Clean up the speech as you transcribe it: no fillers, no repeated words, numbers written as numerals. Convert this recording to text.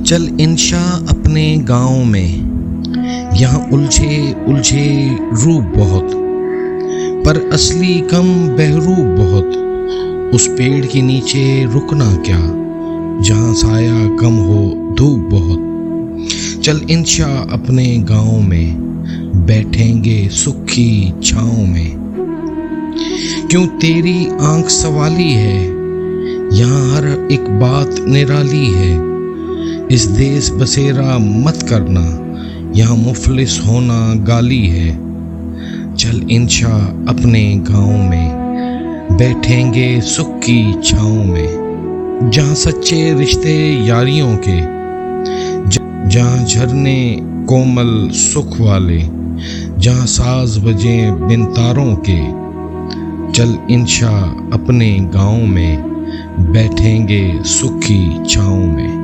चल इंशा अपने गांव में, यहाँ उलझे उलझे रूप बहुत, पर असली कम बहरूप बहुत। उस पेड़ के नीचे रुकना क्या, जहाँ साया कम हो धूप बहुत। चल इंशा अपने गांव में, बैठेंगे सुख की छाँव में। क्यों तेरी आंख सवाली है, यहाँ हर एक बात निराली है। इस देश बसेरा मत करना, यहाँ मुफलिस होना गाली है। चल इंशा अपने गांव में, बैठेंगे सुख की छाँव में। जहाँ सच्चे रिश्ते यारियों के, जहाँ झरने कोमल सुख वाले, जहाँ साज बजे बिन तारों के। चल इंशा अपने गांव में, बैठेंगे सुख की छाँव में।